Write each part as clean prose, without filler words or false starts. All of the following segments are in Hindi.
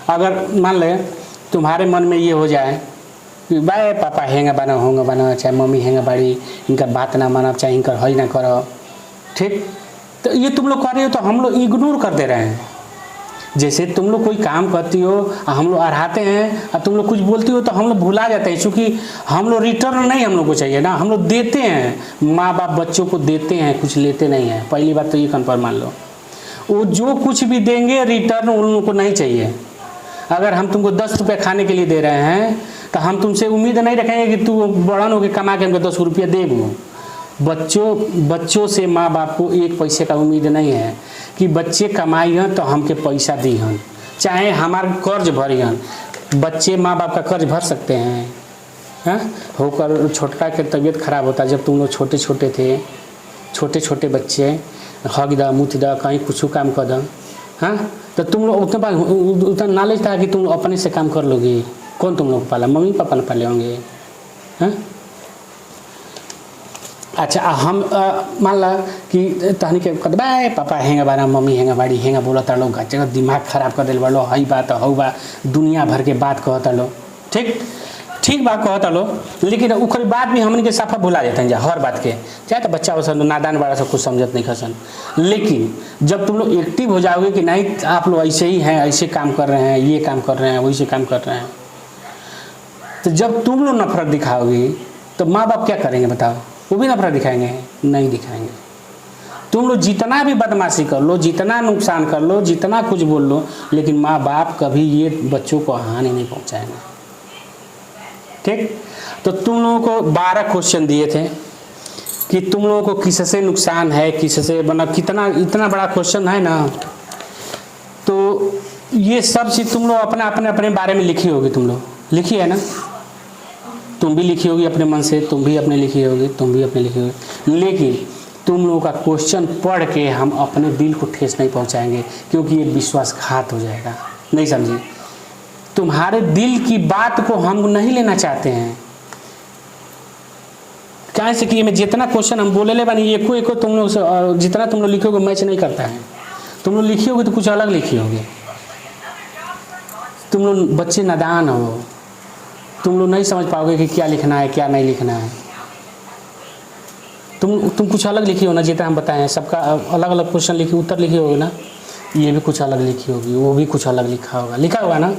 अगर मान ले तुम्हारे मन में ये हो जाए कि भाई पापा हेंगा बना होंगे बना, चाहे मम्मी हेंगा बाड़ी, इनका बात ना माना, चाहे इनका हई ना करो, ठीक, तो ये तुम लोग कर रहे हो तो हम लोग इग्नोर कर दे रहे हैं। जैसे तुम लोग कोई काम करती हो, हम लोग अढ़ाते हैं और तुम लोग कुछ बोलती हो तो हम लोग भुला जाते हैं, क्योंकि हम लोग रिटर्न नहीं हम लोग को चाहिए ना, हम लोग देते हैं, माँ बाप बच्चों को देते हैं, कुछ लेते नहीं हैं। पहली बात तो ये कन्फर्म मान लो, वो जो कुछ भी देंगे रिटर्न उन लोगों को नहीं चाहिए। अगर हम तुमको 10 रुपये खाने के लिए दे रहे हैं तो हम तुमसे उम्मीद नहीं रखेंगे कि तू बड़न होकर कमा के हमको 10 रुपये देगो। बच्चों से माँ बाप को 1 पैसे का उम्मीद नहीं है कि बच्चे कमाइहन तो हमके पैसा दीहन, चाहे हमार कर्ज भरिहन। बच्चे माँ बाप का कर्ज भर सकते हैं? हाँ, होकर छोटका के तबीयत खराब होता, जब तुम लोग छोटे छोटे थे, छोटे छोटे बच्चे हग द मुँह द कहीं कुछ काम कर द, हाँ, तो तुम लोग उतना नॉलेज था कि तुम अपने से काम कर लोगे? कौन तुम लोग पाला? मम्मी पापा ने पाले होंगे। हाँ, अच्छा, हम मान ला कि तहनी के कहते भाई पापा हेंगा बारा, मम्मी हेंगा बाड़ी, हेंगा बोलता लोग, जगह दिमाग खराब कर दिल बड़ो, हई बात हऊ बा, दुनिया भर के बात कहता लो, ठीक बात कहता लो, लेकिन उखरी बात भी हमन के साफा भुला जाते हैं हर बात के। चाहे तो बच्चा वसन नादान बड़ा सब कुछ समझत नहीं खसन, लेकिन जब तुम लोग एक्टिव हो जाओगे कि नहीं आप लोग ऐसे ही हैं, ऐसे काम कर रहे हैं, ये काम कर रहे हैं, वैसे काम कर रहे हैं, तो जब तुम लोग नफरत दिखाओगे तो माँ बाप क्या करेंगे बताओ? वो भी नफरत दिखाएंगे? नहीं दिखाएंगे। तुम लोग जितना भी बदमाशी कर लो, जितना नुकसान कर लो, जितना कुछ बोल लो, लेकिन माँ बाप कभी ये बच्चों को हानि नहीं पहुंचाएंगे। ठीक, तो तुम लोगों को 12 क्वेश्चन दिए थे कि तुम लोगों को किससे नुकसान है, किससे बना, कितना इतना बड़ा क्वेश्चन है ना, तो ये सब चीज तुम लोग अपने बारे में लिखी होगी, तुम लोग लिखी है ना, तुम भी लिखी होगी अपने मन से, तुम भी अपने लिखी होगी, तुम भी अपने लिखी होगी, लेकिन तुम लोगों का क्वेश्चन पढ़ के हम अपने दिल को ठेस नहीं पहुंचाएंगे, क्योंकि ये विश्वासघात हो जाएगा। नहीं समझी? तुम्हारे दिल की बात को हम नहीं लेना चाहते हैं। क्या से कि मैं जितना क्वेश्चन हम बोले ले बनी एको तुम लोग जितना तुम लोग लिखोगे मैच नहीं करता है। तुम लोग लिखी होगी तो कुछ अलग लिखी होगी। तुम लोग बच्चे नादान हो, तुम लोग नहीं समझ पाओगे कि क्या लिखना है क्या नहीं लिखना है। तुम कुछ अलग लिखी हो ना, जितना हम बताएं सबका अलग अलग क्वेश्चन लिखी, उत्तर लिखी होगी ना, ये भी कुछ अलग लिखी होगी, वो भी कुछ अलग लिखा होगा ना,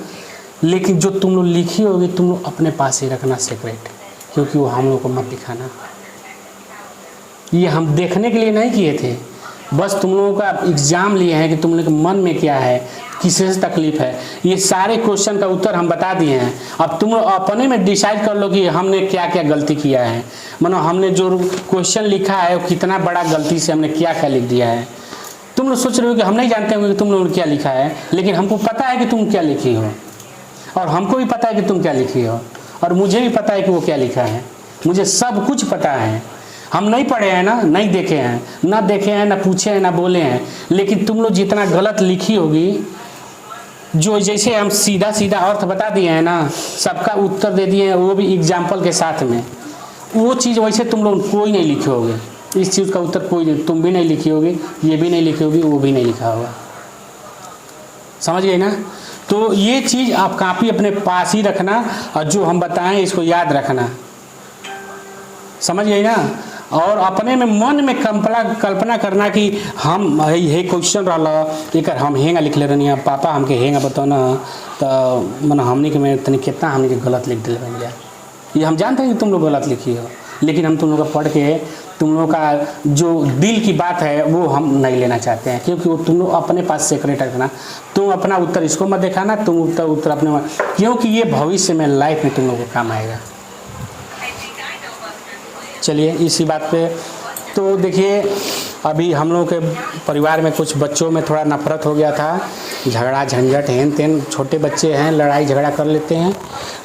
लेकिन जो तुम लोग लिखी होगी तुम लोग अपने पास ही रखना सीक्रेट, क्योंकि वो हम लोग को मत दिखाना। ये हम देखने के लिए नहीं किए थे, बस तुम लोगों का एग्जाम लिए हैं कि तुम लोग के मन में क्या है, किससे तकलीफ है। ये सारे क्वेश्चन का उत्तर हम बता दिए हैं। अब तुम लोग अपने में डिसाइड कर लो कि हमने क्या क्या गलती किया है, मानो हमने जो क्वेश्चन लिखा है वो कितना बड़ा गलती से हमने क्या क्या लिख दिया है। तुम लोग सोच रहे हो कि हम नहीं जानते होंगे कि तुम लोगों ने क्या लिखा है, लेकिन हमको पता है कि तुम क्या लिखी हो, और हमको भी पता है कि तुम क्या लिखी हो, और मुझे भी पता है कि वो क्या लिखा है। मुझे सब कुछ पता है। हम नहीं पढ़े हैं ना, नहीं देखे हैं, ना देखे हैं, ना पूछे हैं, ना बोले हैं, लेकिन तुम लोग जितना गलत लिखी होगी, जो जैसे हम सीधा सीधा अर्थ बता दिए हैं ना, सबका उत्तर दे दिए हैं, वो भी एग्जाम्पल के साथ में, वो चीज़ वैसे तुम लोग कोई नहीं लिखे होगे। इस चीज़ का उत्तर कोई नहीं, तुम भी नहीं लिखी होगी, ये भी नहीं लिखी होगी, वो भी नहीं लिखा होगा। समझ गए ना? तो ये चीज़ आप कापी अपने पास ही रखना, और जो हम बताएं इसको याद रखना। समझ गए ना? और अपने में मन में कल्पना करना कि हम हे क्वेश्चन रहा एक हम हेंगा लिख ले रही, पापा हमके हेंगा बताओ ना, तो मन हमने के मैं तनी कितना हमने के गलत लिख दिल भैया। ये हम जानते हैं कि तुम लोग गलत लिखी हो, लेकिन हम तुम लोग का पढ़ के तुम लोग का जो दिल की बात है वो हम नहीं लेना चाहते हैं, क्योंकि वो तुम लोग अपने पास सीक्रेट रखना। तुम अपना उत्तर इसको मत दिखाना, तुम उत्तर अपने, क्योंकि ये भविष्य में लाइफ में तुम लोग को काम आएगा। चलिए इसी बात पे तो देखिए, अभी हम लोग के परिवार में कुछ बच्चों में थोड़ा नफरत हो गया था, झगड़ा झंझट हेन तेन, छोटे बच्चे हैं लड़ाई झगड़ा कर लेते हैं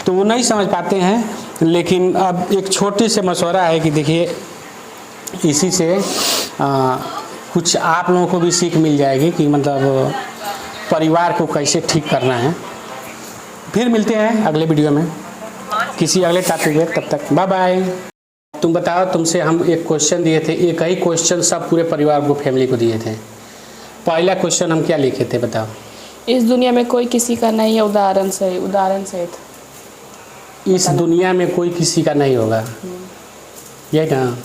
तो वो नहीं समझ पाते हैं। लेकिन अब एक छोटी से मशवरा है कि देखिए इसी से कुछ आप लोगों को भी सीख मिल जाएगी कि मतलब परिवार को कैसे ठीक करना है। फिर मिलते हैं अगले वीडियो में किसी अगले टॉपिक में, तब तक बाय बाय। तुम बताओ, तुमसे हम एक क्वेश्चन दिए थे, एक ही क्वेश्चन सब पूरे परिवार को, फैमिली को दिए थे। पहला क्वेश्चन हम क्या लिखे थे बताओ? इस दुनिया में कोई किसी का नहीं है, उदाहरण सहित। इस दुनिया में कोई किसी का नहीं होगा, ये ना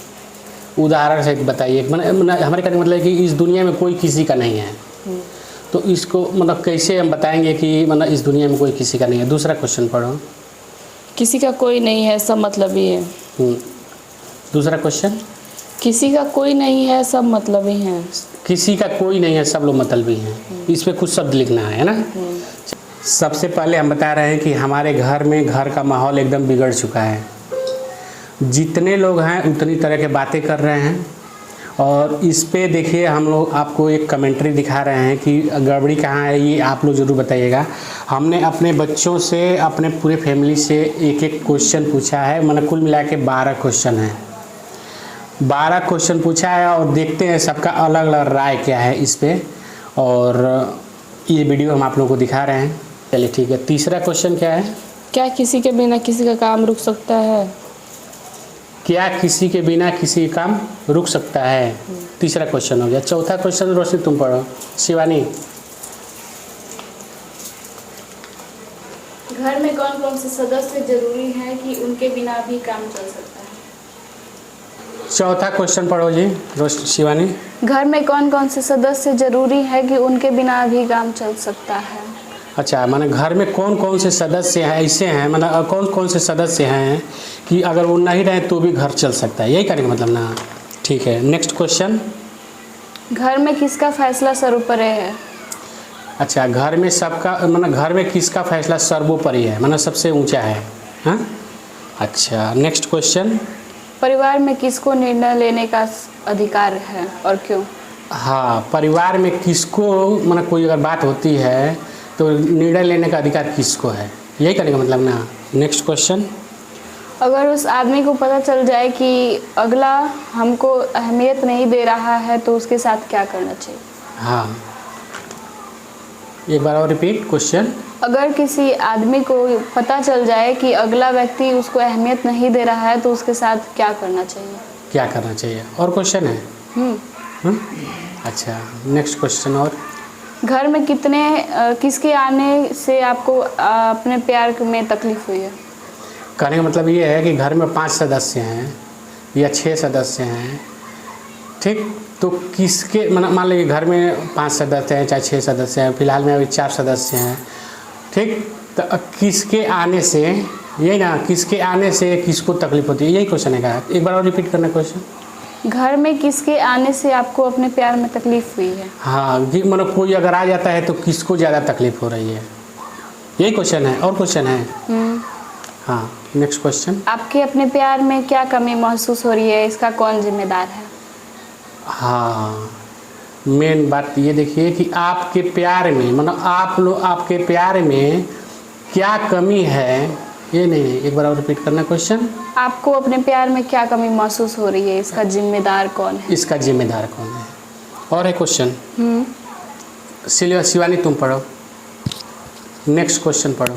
उदाहरण सहित बताइए। हमारे कहने का मतलब है कि इस दुनिया में कोई किसी का नहीं है, तो इसको मतलब कैसे हम बताएंगे कि मतलब इस दुनिया में कोई किसी का नहीं है। दूसरा क्वेश्चन पढ़ो। किसी का कोई नहीं है, सब मतलबी है। दूसरा क्वेश्चन। किसी का कोई नहीं है, सब मतलबी हैं। किसी का कोई नहीं है, सब लोग मतलबी हैं। इस पे कुछ शब्द लिखना है ना। सबसे पहले हम बता रहे हैं कि हमारे घर में घर का माहौल एकदम बिगड़ चुका है। जितने लोग हैं उतनी तरह के बातें कर रहे हैं, और इस पे देखिए हम लोग आपको एक कमेंट्री दिखा रहे हैं कि गड़बड़ी कहाँ है, ये आप लोग ज़रूर बताइएगा। हमने अपने बच्चों से, अपने पूरे फैमिली से एक एक क्वेश्चन पूछा है, मतलब कुल मिला के 12 क्वेश्चन हैं। 12 क्वेश्चन पूछा है और देखते हैं सबका अलग अलग राय क्या है इस पे, और ये वीडियो हम आप लोगों को दिखा रहे हैं। चलिए ठीक है। तीसरा क्वेश्चन क्या है? क्या किसी के बिना किसी का काम रुक सकता है? क्या किसी के बिना किसी का काम रुक सकता है? तीसरा क्वेश्चन हो गया। चौथा क्वेश्चन रोशनी तुम पढ़ो। शिवानी। घर में कौन कौन से सदस्य जरूरी हैं कि उनके बिना भी काम चल सकता है? चौथा क्वेश्चन पढ़ो जी शिवानी। घर में कौन कौन से सदस्य जरूरी है कि उनके बिना भी काम चल सकता है? अच्छा, माने घर में कौन कौन से सदस्य हैं, ऐसे हैं मतलब कौन कौन से सदस्य हैं कि अगर वो नहीं रहे तो भी घर चल सकता है, यही कहने का मतलब ना। ठीक है, नेक्स्ट क्वेश्चन। घर में किसका फैसला सर्वोपरि है? अच्छा, घर में सबका मतलब घर में किसका फैसला सर्वोपरि है, मतलब सबसे ऊंचा है। हाँ, अच्छा नेक्स्ट क्वेश्चन। परिवार में किसको निर्णय लेने का अधिकार है और क्यों? हाँ, परिवार में किसको मतलब कोई अगर बात होती है तो निर्णय लेने का अधिकार किसको है, यही कहने का मतलब ना। Next question. अगर उस आदमी को पता चल जाए कि अगला हमको अहमियत नहीं दे रहा है तो उसके साथ क्या करना चाहिए? हाँ, एक बार और रिपीट क्वेश्चन। अगर किसी आदमी को पता चल जाए कि अगला व्यक्ति उसको अहमियत नहीं दे रहा है तो उसके साथ क्या करना चाहिए? क्या करना चाहिए, और क्वेश्चन है। अच्छा नेक्स्ट क्वेश्चन। और घर में किसके आने से आपको अपने प्यार में तकलीफ हुई है? कहने का मतलब ये है कि घर में 5 सदस्य हैं या 6 सदस्य हैं, ठीक, तो किसके मान लीजिए घर में 5 सदस्य हैं चाहे 6 सदस्य हैं, फिलहाल में अभी 4 सदस्य हैं, ठीक, तो किसके आने से, यही ना, किसके आने से किसको तकलीफ होती है, यही क्वेश्चन है का। एक बार और रिपीट करना क्वेश्चन। घर में किसके आने से आपको अपने प्यार में तकलीफ हुई है? हाँ, मतलब कोई अगर आ जाता है तो किसको ज़्यादा तकलीफ हो रही है, यही क्वेश्चन है। और क्वेश्चन है। हाँ नेक्स्ट क्वेश्चन। आपके अपने प्यार में क्या कमी महसूस हो रही है, इसका कौन जिम्मेदार है? हाँ, मेन बात ये देखिए कि आपके प्यार में मतलब आपके प्यार में क्या कमी है, ये नहीं, एक बार और रिपीट करना क्वेश्चन। आपको अपने प्यार में क्या कमी महसूस हो रही है, इसका जिम्मेदार कौन है? इसका जिम्मेदार कौन है, और है क्वेश्चन। शिवानी तुम पढ़ो, नेक्स्ट क्वेश्चन पढ़ो।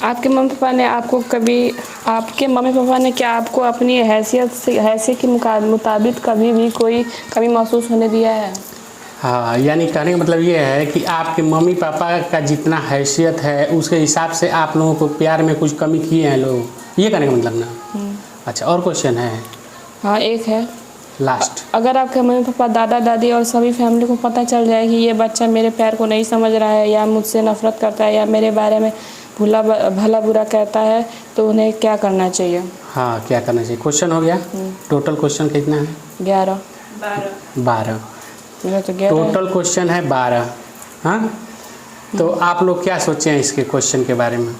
आपके मम्मी पापा ने क्या आपको अपनी हैसियत के मुताबिक कभी भी कोई कमी महसूस होने दिया है? हाँ, यानी कहने का मतलब ये है कि आपके मम्मी पापा का जितना हैसियत है उसके हिसाब से आप लोगों को प्यार में कुछ कमी किए हैं लोग, ये कहने का मतलब ना। अच्छा, और क्वेश्चन है। हाँ एक है लास्ट। अगर आपके मम्मी पापा दादा दादी और सभी फैमिली को पता चल जाए कि ये बच्चा मेरे प्यार को नहीं समझ रहा है या मुझसे नफरत करता है या मेरे बारे में भला बुरा कहता है तो उन्हें क्या करना चाहिए? हाँ, क्या करना चाहिए, क्वेश्चन हो गया। टोटल क्वेश्चन कितना है? 11। 12 तो टोटल क्वेश्चन है 12। हाँ, तो आप लोग क्या सोचे हैं इसके क्वेश्चन के बारे में?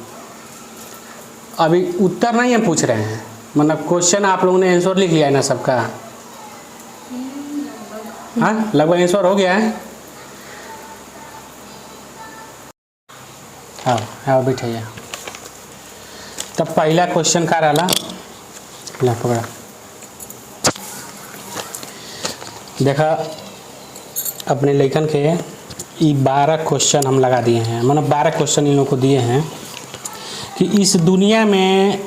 अभी उत्तर नहीं हम पूछ रहे हैं, मतलब क्वेश्चन आप लोगों ने आंसर लिख लिया है ना सबका? हाँ, लगभग आंसर हो गया है। हाँ बैठिए। तब पहला क्वेश्चन का रहा ला पकड़ा, देखा अपने लेखन के ये 12 क्वेश्चन हम लगा दिए हैं, मतलब 12 क्वेश्चन इन लोगों को दिए हैं कि इस दुनिया में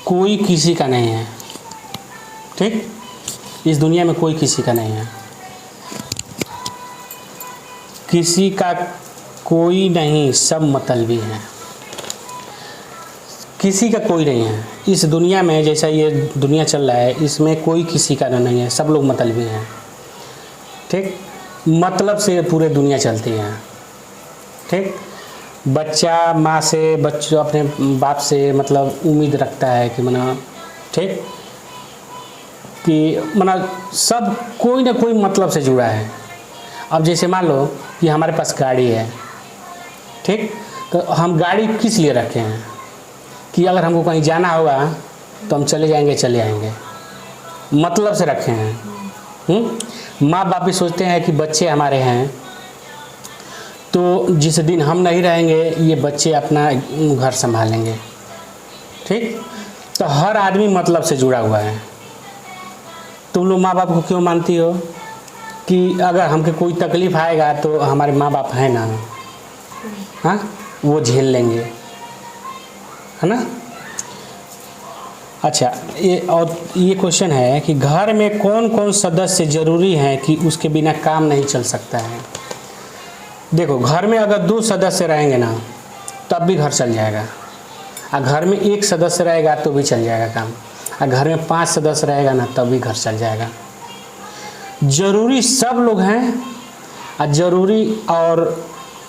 कोई किसी का नहीं है, ठीक, इस दुनिया में कोई किसी का नहीं है। किसी का कोई नहीं, सब मतलबी हैं। किसी का कोई नहीं है इस दुनिया में, जैसा ये दुनिया चल रहा है इसमें कोई किसी का नहीं है, सब लोग मतलबी हैं। ठीक, मतलब से पूरे दुनिया चलती है। ठीक, बच्चा माँ से, बच्चों अपने बाप से मतलब उम्मीद रखता है कि मना, ठीक, कि मना सब कोई ना कोई मतलब से जुड़ा है। अब जैसे मान लो कि हमारे पास गाड़ी है, ठीक, तो हम गाड़ी किस लिए रखे हैं कि अगर हमको कहीं जाना होगा तो हम चले जाएंगे, चले आएंगे, मतलब से रखे हैं। माँ बाप भी सोचते हैं कि बच्चे हमारे हैं तो जिस दिन हम नहीं रहेंगे ये बच्चे अपना घर संभालेंगे। ठीक, तो हर आदमी मतलब से जुड़ा हुआ है। तुम लोग माँ बाप को क्यों मानती हो कि अगर हमको कोई तकलीफ़ आएगा तो हमारे माँ बाप हैं ना, हाँ, वो झेल लेंगे, है ना। अच्छा, ये क्वेश्चन है कि घर में कौन कौन सदस्य ज़रूरी हैं कि उसके बिना काम नहीं चल सकता है। देखो, घर में अगर 2 सदस्य रहेंगे ना तब भी घर चल जाएगा, और घर में 1 सदस्य रहेगा तो भी चल जाएगा काम, और घर में 5 सदस्य रहेगा ना तब भी घर चल जाएगा। ज़रूरी सब लोग हैं, और ज़रूरी, और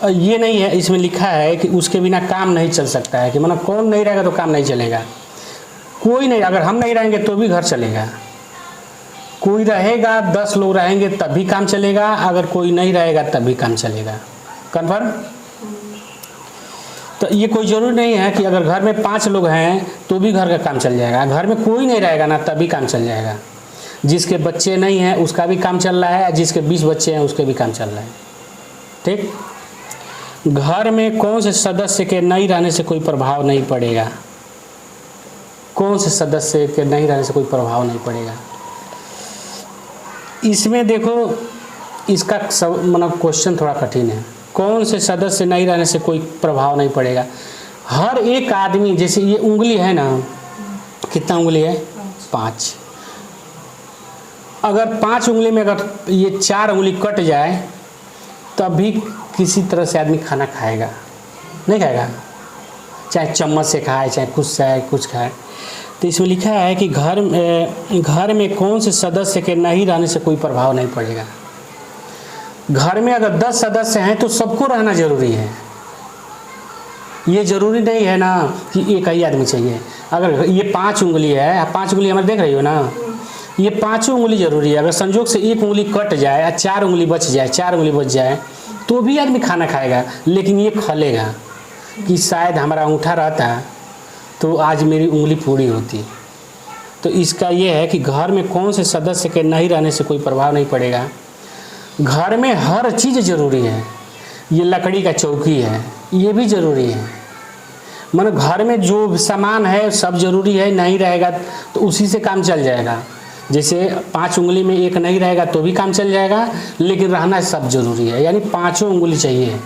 ये नहीं है इसमें लिखा है कि उसके बिना काम नहीं चल सकता है, कि मतलब कौन नहीं रहेगा तो काम नहीं चलेगा। कोई नहीं, अगर हम नहीं रहेंगे तो भी घर चलेगा। कोई रहेगा, 10 लोग रहेंगे तब भी काम चलेगा, अगर कोई नहीं रहेगा तब भी काम चलेगा। कन्फर्म। तो ये कोई ज़रूरी नहीं है कि अगर घर में 5 लोग हैं तो भी घर का काम चल जाएगा, घर में कोई नहीं रहेगा ना तभी काम चल जाएगा। जिसके बच्चे नहीं हैं उसका भी काम चल रहा है, जिसके 20 बच्चे हैं उसके भी काम चल रहा है। ठीक, घर में कौन से सदस्य के नहीं रहने से कोई प्रभाव नहीं पड़ेगा। कौन से सदस्य के नहीं रहने से कोई प्रभाव नहीं पड़ेगा। इसमें देखो, इसका मतलब क्वेश्चन थोड़ा कठिन है। कौन से सदस्य नहीं रहने से कोई प्रभाव नहीं पड़ेगा। हर एक आदमी, जैसे ये उंगली है ना, कितना उंगली है, 5। अगर 5 उंगली में अगर ये 4 उंगली कट जाए तब भी किसी तरह से आदमी खाना खाएगा, नहीं खाएगा, चाहे चम्मच से खाए, चाहे कुछ खाए। तो इसमें लिखा है कि घर में कौन से सदस्य के नहीं रहने से कोई प्रभाव नहीं पड़ेगा। घर में अगर 10 सदस्य हैं तो सबको रहना जरूरी है। ये जरूरी नहीं है ना कि एक ही आदमी चाहिए। अगर ये 5 उंगली है, 5 उंगली हमारे देख रही हो ना, ये 5 उंगली जरूरी है। अगर संजोग से 1 उंगली कट जाए या 4 उंगली बच जाए, 4 उंगली बच जाए तो भी आदमी खाना खाएगा, लेकिन ये खलेगा कि शायद हमारा अंगूठा रहता तो आज मेरी उंगली पूरी होती। तो इसका ये है कि घर में कौन से सदस्य के नहीं रहने से कोई प्रभाव नहीं पड़ेगा। घर में हर चीज़ ज़रूरी है। ये लकड़ी का चौकी है, ये भी ज़रूरी है। मतलब घर में जो सामान है सब ज़रूरी है, नहीं रहेगा तो उसी से काम चल जाएगा। जैसे 5 उंगली में 1 नहीं रहेगा तो भी काम चल जाएगा, लेकिन रहना सब ज़रूरी है। यानी 5 उंगली चाहिए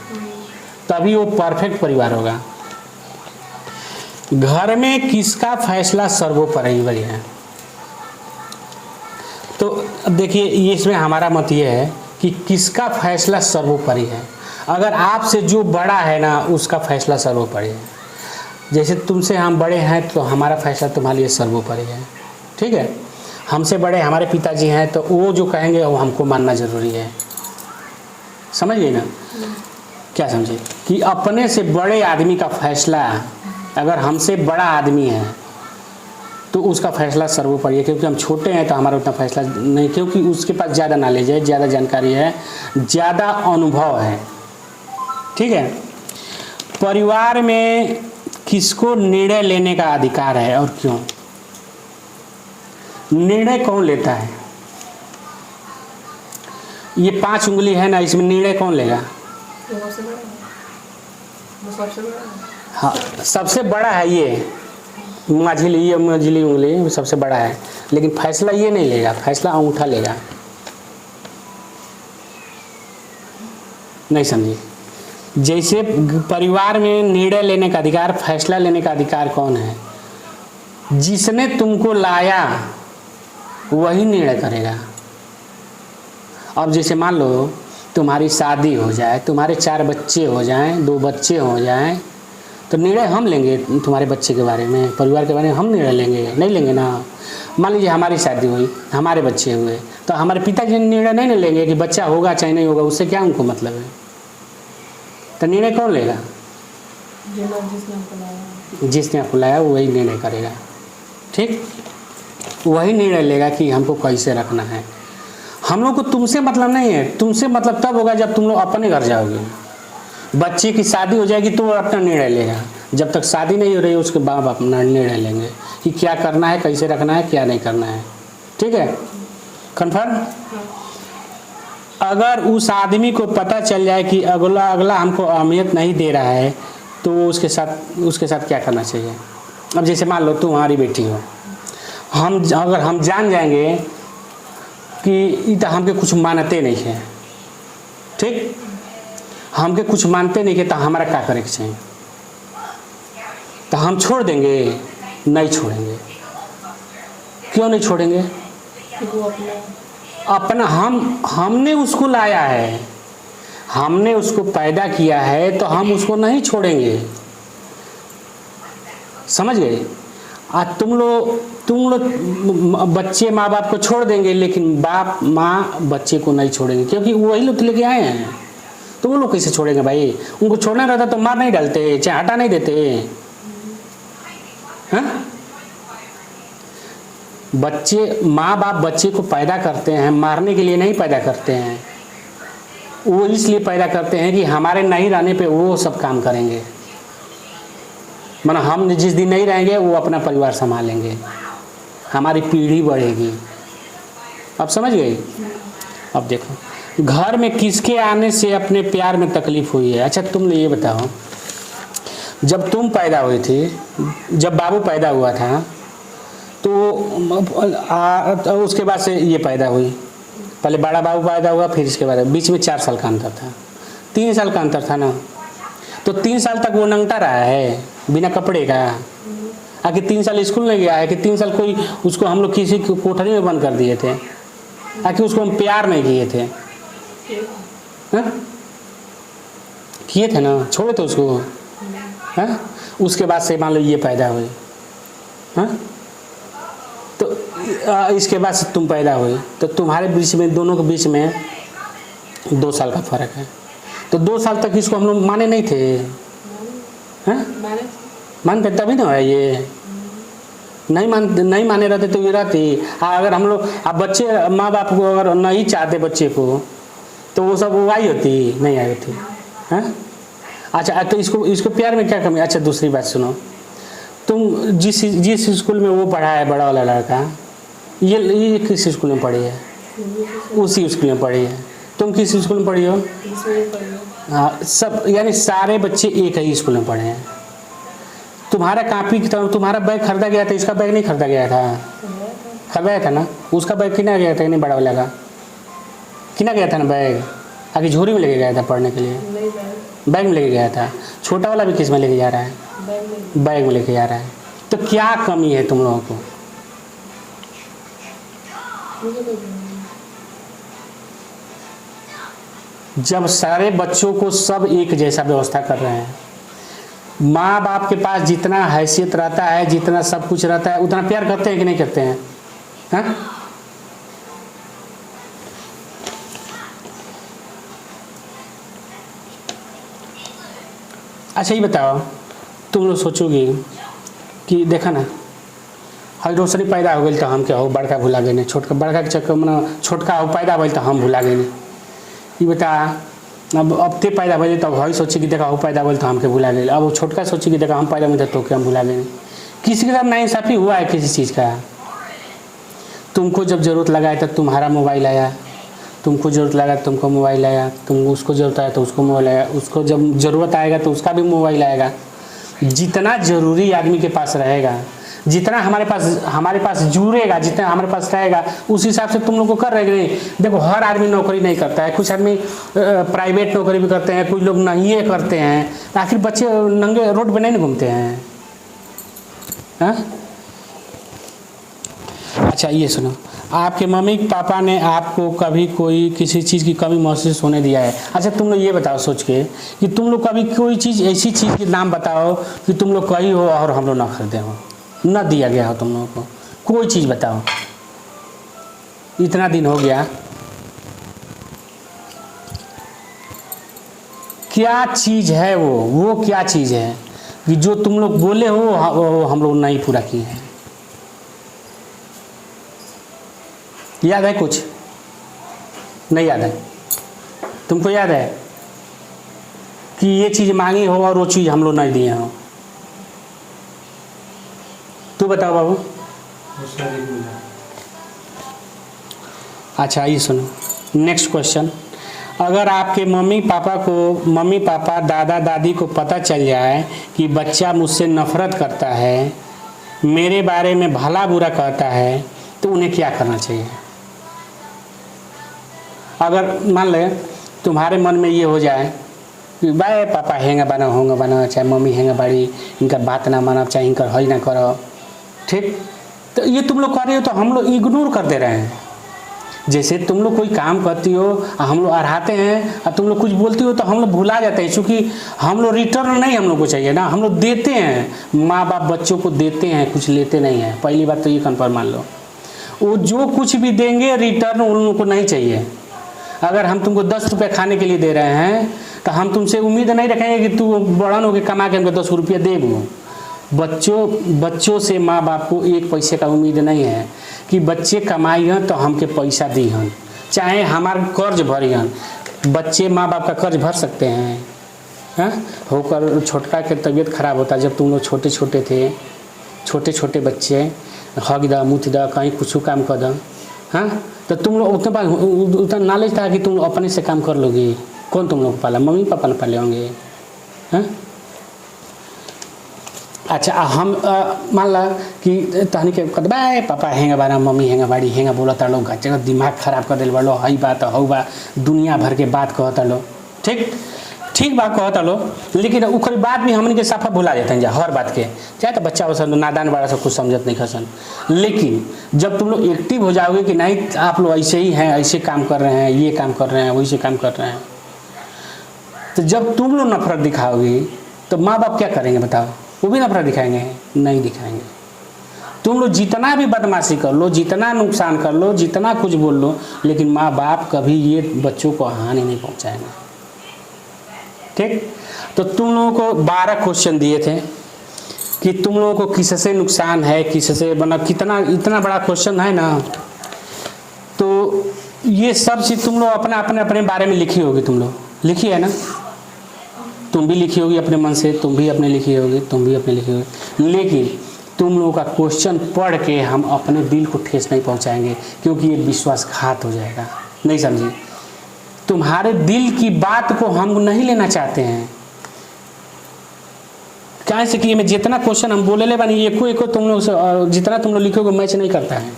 तभी वो परफेक्ट परिवार होगा। घर में किसका फैसला सर्वोपरि है। तो देखिए, इसमें हमारा मत ये है कि किसका फैसला सर्वोपरि है। अगर आपसे जो बड़ा है ना उसका फैसला सर्वोपरि है। जैसे तुमसे हम बड़े हैं तो हमारा फैसला तुम्हारे लिए सर्वोपरि है। ठीक है, हमसे बड़े हमारे पिताजी हैं तो वो जो कहेंगे वो हमको मानना ज़रूरी है। समझ गए ना, क्या समझे कि अपने से बड़े आदमी का फैसला, अगर हमसे बड़ा आदमी है तो उसका फैसला सर्वोपरि है। क्योंकि हम छोटे हैं तो हमारा उतना फैसला नहीं, क्योंकि उसके पास ज़्यादा नॉलेज है, ज़्यादा जानकारी है, ज़्यादा अनुभव है। ठीक है, परिवार में किसको निर्णय लेने का अधिकार है और क्यों। निर्णय कौन लेता है। ये 5 उंगली है ना, इसमें निर्णय कौन लेगा। हाँ, सबसे बड़ा है ये मझिली उंगली सबसे बड़ा है, लेकिन फैसला ये नहीं लेगा, फैसला अंगूठा लेगा। नहीं समझी। जैसे परिवार में निर्णय लेने का अधिकार, फैसला लेने का अधिकार कौन है, जिसने तुमको लाया वही निर्णय करेगा। अब जैसे मान लो तुम्हारी शादी हो जाए, तुम्हारे 4 बच्चे हो जाएं, 2 बच्चे हो जाएं, तो निर्णय हम लेंगे तुम्हारे बच्चे के बारे में, परिवार के बारे में हम निर्णय लेंगे? नहीं लेंगे ना। मान लीजिए हमारी शादी हुई, हमारे बच्चे हुए, तो हमारे पिताजी निर्णय नहीं लेंगे कि बच्चा होगा चाहे नहीं होगा, उससे क्या उनको मतलब है? तो निर्णय कौन लेगा? जिसने आपको लाया वही निर्णय करेगा। ठीक, वही निर्णय लेगा कि हमको कैसे रखना है। हम लोग को तुमसे मतलब नहीं है। तुमसे मतलब तब होगा जब तुम लोग अपने घर जाओगे, बच्चे की शादी हो जाएगी तो वो अपना निर्णय लेगा। जब तक शादी नहीं हो रही उसके बाप अपना निर्णय लेंगे कि क्या करना है, कैसे रखना है, क्या नहीं करना है। ठीक है, कन्फर्म? अगर उस आदमी को पता चल जाए कि अगला हमको अहमियत नहीं दे रहा है, तो उसके साथ क्या करना चाहिए? अब जैसे मान लो तुम्हारी बेटी हो, अगर हम जान जाएंगे कि तो हमके कुछ मानते नहीं है, ठीक, हमके कुछ मानते नहीं है, तो हमारा क्या करे के चाहिए? तो हम छोड़ देंगे? नहीं छोड़ेंगे। क्यों नहीं छोड़ेंगे? अपना हमने उसको लाया है, हमने उसको पैदा किया है, तो हम उसको नहीं छोड़ेंगे। समझ गए? आज तुम लोग बच्चे माँ बाप को छोड़ देंगे, लेकिन बाप माँ बच्चे को नहीं छोड़ेंगे, क्योंकि वही लोग लेके आए हैं। तो वो लोग कैसे छोड़ेंगे भाई? उनको छोड़ना रहता तो मार नहीं डालते, चाहे हटा नहीं देते। हाँ, बच्चे माँ बाप बच्चे को पैदा करते हैं, मारने के लिए नहीं पैदा करते हैं। वो इसलिए पैदा करते हैं कि हमारे नहीं रहने पे वो सब काम करेंगे। माना हम जिस दिन नहीं रहेंगे वो अपना परिवार संभालेंगे, हमारी पीढ़ी बढ़ेगी। अब समझ गए? अब देखो, घर में किसके आने से अपने प्यार में तकलीफ हुई है? अच्छा तुम ये बताओ, जब तुम पैदा हुई थी, जब बाबू पैदा हुआ था, तो उसके बाद से ये पैदा हुई, पहले बड़ा बाबू पैदा हुआ, फिर इसके बाद बीच में 4 साल का अंतर था, 3 साल का अंतर था ना। तो 3 साल तक वो नंगटा रहा है बिना कपड़े का। आखिर 3 साल स्कूल नहीं गया है कि 3 साल कोई उसको हम लोग किसी कोठरी में बंद कर दिए थे? आखिर उसको हम प्यार नहीं किए थे? हाँ, किए थे ना, छोड़े थे उसको। हाँ, उसके बाद से मान लो ये पैदा हुई, हाँ, तो इसके बाद से तुम पैदा हुई, तो तुम्हारे बीच में, दोनों के बीच में 2 साल का फर्क है। तो 2 साल तक इसको हम लोग माने नहीं थे। हाँ, मानते तभी ना है ये। नहीं माने रहते तो ये रहती। अगर हम लोग, अब बच्चे माँ बाप को अगर नहीं चाहते बच्चे को, तो वो सब वो आई होती, नहीं आई होती। हाँ, अच्छा, तो इसको प्यार में क्या कमी? अच्छा दूसरी बात सुनो, तुम जिस स्कूल में वो पढ़ा है बड़ा वाला लड़का, ये किस स्कूल में पढ़ी है? उसी स्कूल में पढ़ी है। तुम किस स्कूल में पढ़ी हो? हाँ, सब यानी सारे बच्चे एक ही स्कूल में पढ़े हैं। तुम्हारा कॉपी किताब, तुम्हारा बैग खरीदा गया था, इसका बैग नहीं खरीदा गया था? खरीदा था ना। उसका बैग किना गया था? नहीं, बड़ा वाला का किना गया था ना बैग? आगे झोरी में लेके गया था पढ़ने के लिए? बैग में लेके गया था। छोटा वाला भी किस में लेके जा रहा है? बैग में लेके जा रहा है। तो क्या कमी है तुम लोगों को? जब सारे बच्चों को सब एक जैसा व्यवस्था कर रहे हैं, माँ बाप के पास जितना हैसियत रहता है, जितना सब कुछ रहता है, उतना प्यार करते हैं कि नहीं करते हैं? हाँ? अच्छा ये बताओ, तुम लोग सोचोगे कि देखा ना, हल रोशनी पैदा हो गई तो हम क्या हो बड़का भुला गए नहीं, छोटका बड़का के चक्कर में छोटका हो पैदा हो तो हम भुला गए नहीं। ये बता, अब ते पैदा भले तो वही सोची कि देखा हो पैदा बोल तो हमके भुला गए। अब वो छोटका सोची कि देखा हम पैदा में तो क्या हम भुला गए नहीं। किसी के साथ नाइंसाफ़ी हुआ है किसी चीज़ का? तुमको जब ज़रूरत लगा है तब तुम्हारा मोबाइल आया, तुमको ज़रूरत लगा तुमको मोबाइल आया, तुम उसको ज़रूरत आया तो उसको मोबाइल आया, उसको जब ज़रूरत आएगा तो उसका भी मोबाइल आएगा। जितना ज़रूरी आदमी के पास रहेगा, जितना हमारे पास जुड़ेगा, जितना हमारे पास रहेगा, उस हिसाब से तुम लोग को कर रहे नहीं। देखो हर आदमी नौकरी नहीं करता है, कुछ आदमी प्राइवेट नौकरी भी करते हैं, कुछ लोग नहीं करते हैं। आखिर बच्चे नंगे रोड पे नहीं घूमते हैं। हाँ? अच्छा ये सुनो, आपके मम्मी पापा ने आपको कभी कोई किसी चीज़ की कमी महसूस होने दिया है? अच्छा तुम लोग ये बताओ सोच के कि तुम लोग कभी कोई चीज़ ऐसी चीज़ के नाम बताओ कि तुम लोग कही हो और हम लोग ना खरीदे हो, ना दिया गया हो तुम लोगों को, कोई चीज़ बताओ। इतना दिन हो गया, क्या चीज़ है वो क्या चीज़ है कि जो तुम लोग बोले हो वो हम लोग नहीं पूरा किए हैं? याद है कुछ? नहीं याद है? तुमको याद है कि ये चीज़ मांगी हो और वो चीज़ हम लोग नहीं दिए हो? तू बताओ बाबू। अच्छा ये सुनो, नेक्स्ट क्वेश्चन। अगर आपके मम्मी पापा दादा दादी को पता चल जाए कि बच्चा मुझसे नफरत करता है, मेरे बारे में भला बुरा कहता है, तो उन्हें क्या करना चाहिए? अगर मान ले तुम्हारे मन में ये हो जाए कि भाई पापा हेंगा बना होंगे बना, चाहे मम्मी हेंगा बड़ी, इनका बात ना माना, चाहे इनका हई ना करो, ठीक, तो ये तुम लोग कर रहे हो तो हम लोग इग्नोर कर दे रहे हैं। जैसे तुम लोग कोई काम करती हो, हम लोग अढ़ाते हैं और तुम लोग कुछ बोलती हो तो हम लोग भुला जाते हैं, क्योंकि हम लोग रिटर्न नहीं हम लोग को चाहिए ना, हम लोग देते हैं। माँ बाप बच्चों को देते हैं, कुछ लेते नहीं हैं। पहली बात तो ये कन्फर्म मान लो, वो जो कुछ भी देंगे रिटर्न उन लोगों को नहीं चाहिए। अगर हम तुमको 10 रुपये खाने के लिए दे रहे हैं तो हम तुमसे उम्मीद नहीं रखेंगे कि तू बड़न होकर कमा के हमको 10 रुपये देबो। बच्चों से माँ बाप को 1 पैसे का उम्मीद नहीं है कि बच्चे कमाई हन तो हमके पैसा दी हन, चाहे हमार कर्ज भरी हन। बच्चे माँ बाप का कर्ज भर सकते हैं? हाँ, होकर छोटका के तबीयत खराब होता जब तुम लोग छोटे छोटे थे, छोटे बच्चे हग द मुँह द कहीं कुछ काम कर द, हाँ, तो तुम लोग उतना नॉलेज था कि तुम अपने से काम कर लोगी? कौन तुम लोग पाला? मम्मी पापा ने पाले होंगे। हाँ, अच्छा हम मान ला कि तहनी के कहते पापा हेंगा बारा, मम्मी हेंगा बाड़ी, हेंगा बोला था लोग, दिमाग खराब कर दिल बड़ो, हई बात हऊ बा, दुनिया भर के बात कहता लो, ठीक बात कहता लो, लेकिन उखरी बात भी हमन के साफा भुला जाते हैं हर बात के। चाहे तो बच्चा हो सब नादान बड़ा सब कुछ समझत नहीं खसन, लेकिन जब तुम लोग एक्टिव हो जाओगे कि नहीं आप लोग ऐसे ही हैं, ऐसे काम कर रहे हैं, ये काम कर रहे हैं, वैसे काम कर रहे हैं, तो जब तुम लोग नफरत दिखाओगे तो माँ बाप क्या करेंगे बताओ? वो भी नफरत दिखाएंगे? नहीं दिखाएंगे। तुम लोग जितना भी बदमाशी कर लो, जितना नुकसान कर लो, जितना कुछ बोल लो, लेकिन माँ बाप कभी ये बच्चों को हानि नहीं पहुंचाएंगे। ठीक, तो तुम लोगों को 12 क्वेश्चन दिए थे कि तुम लोगों को किससे नुकसान है, किससे बना, कितना इतना बड़ा क्वेश्चन है ना, तो ये सब चीज़ तुम लोग अपने बारे में लिखी होगी। तुम लोग लिखी है ना? तुम भी लिखी होगी अपने मन से, तुम भी अपने लिखी होगी, तुम भी अपने लिखी होगी, लेकिन तुम लोगों का क्वेश्चन पढ़ के हम अपने दिल को ठेस नहीं पहुंचाएंगे, क्योंकि ये विश्वासघात हो जाएगा। नहीं समझी? तुम्हारे दिल की बात को हम नहीं लेना चाहते हैं। क्या से कि मैं जितना क्वेश्चन हम बोले ले बानी एको तुम लोग जितना तुम लोग लिखोगे मैच नहीं करता है।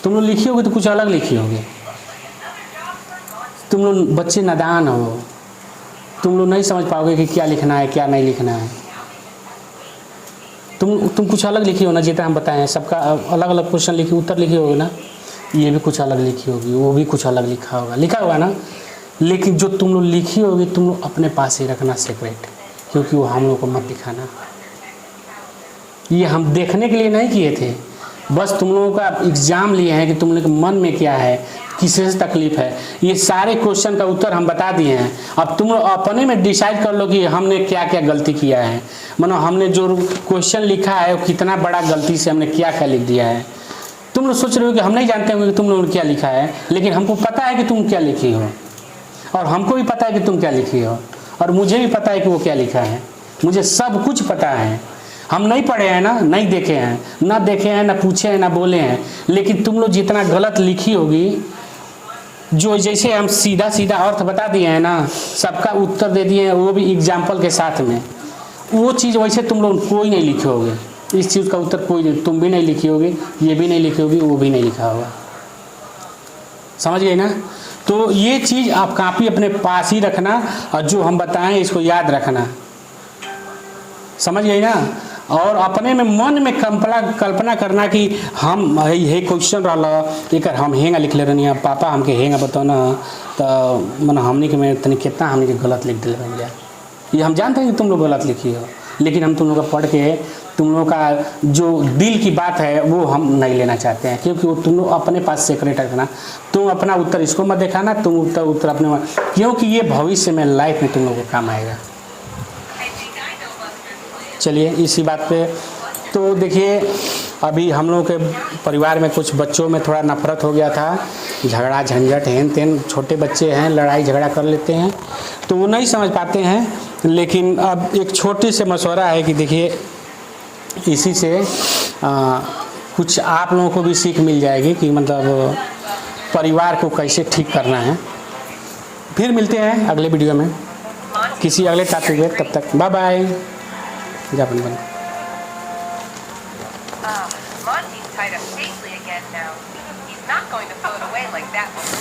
तुम लोग लिखी होगी तो कुछ अलग लिखी होगी। तुम लोग बच्चे नादान हो, तुम लोग नहीं समझ पाओगे कि क्या लिखना है क्या नहीं लिखना है। तुम कुछ अलग लिखी हो ना, जितना हम बताएं सबका अलग अलग क्वेश्चन लिखी, उत्तर लिखी होगी ना, ये भी कुछ अलग लिखी होगी, वो भी कुछ अलग लिखा होगा ना, लेकिन जो तुम लोग लिखी होगी तुम लोग अपने पास ही रखना सेपरेट, क्योंकि वो हम लोग को मत दिखाना। ये हम देखने के लिए नहीं किए थे, बस तुम लोगों का एग्जाम लिए हैं कि तुम लोग के मन में क्या है, किससे तकलीफ है। ये सारे क्वेश्चन का उत्तर हम बता दिए हैं। अब तुम लोग अपने में डिसाइड कर लो कि हमने क्या क्या गलती किया है, मानो हमने जो क्वेश्चन लिखा है वो कितना बड़ा गलती से हमने क्या क्या लिख दिया है। तुम लोग सोच रहे हो कि हम नहीं जानते होंगे कि तुम लोगों ने क्या लिखा है, लेकिन हमको पता है कि तुम क्या लिखी हो, और हमको भी पता है कि तुम क्या लिखी हो, और मुझे भी पता है कि वो क्या लिखा है। मुझे सब कुछ पता है। हम नहीं पढ़े हैं ना, नहीं देखे हैं, ना देखे हैं, ना पूछे हैं, ना बोले हैं, लेकिन तुम लोग जितना गलत लिखी होगी, जो जैसे हम सीधा सीधा अर्थ बता दिए हैं ना, सबका उत्तर दे दिए हैं, वो भी एग्जाम्पल के साथ में, वो चीज़ वैसे तुम लोग कोई नहीं लिखे होगे। इस चीज़ का उत्तर कोई नहीं, तुम भी नहीं लिखी होगी, ये भी नहीं लिखी होगी, वो भी नहीं लिखा होगा। समझ गए ना? तो ये चीज़ आप कापी अपने पास ही रखना, और जो हम बताएं इसको याद रखना। समझ गए ना? और अपने में मन में कल्पना करना कि हम हे क्वेश्चन रहा एक हम हेंगा लिखले रहनी पापा हमके हेंगा बताओ ना, तो मन हमने के में तनी कितना हमने के गलत लिख दिले भैया। ये हम जानते हैं कि तुम लोग गलत लिखी हो, लेकिन हम तुम लोग का पढ़ के तुम लोग का जो दिल की बात है वो हम नहीं लेना चाहते हैं, क्योंकि वो तुम लोग अपने पास सेक्रेट रखना। तुम अपना उत्तर इसको मत दिखाना, तुम उत्तर अपने, क्योंकि ये भविष्य में लाइफ में तुम लोगों को काम आएगा। चलिए इसी बात पे तो देखिए, अभी हम लोग के परिवार में कुछ बच्चों में थोड़ा नफरत हो गया था, झगड़ा झंझट हेन तेन, छोटे बच्चे हैं लड़ाई झगड़ा कर लेते हैं तो वो नहीं समझ पाते हैं। लेकिन अब एक छोटे से मशवरा है कि देखिए इसी से कुछ आप लोगों को भी सीख मिल जाएगी कि मतलब परिवार को कैसे ठीक करना है। फिर मिलते हैं अगले वीडियो में किसी अगले टॉपिक में, तब तक बाय बाय। जापान बंद। Monty's tied up safely again now. He's not going to float away like that before.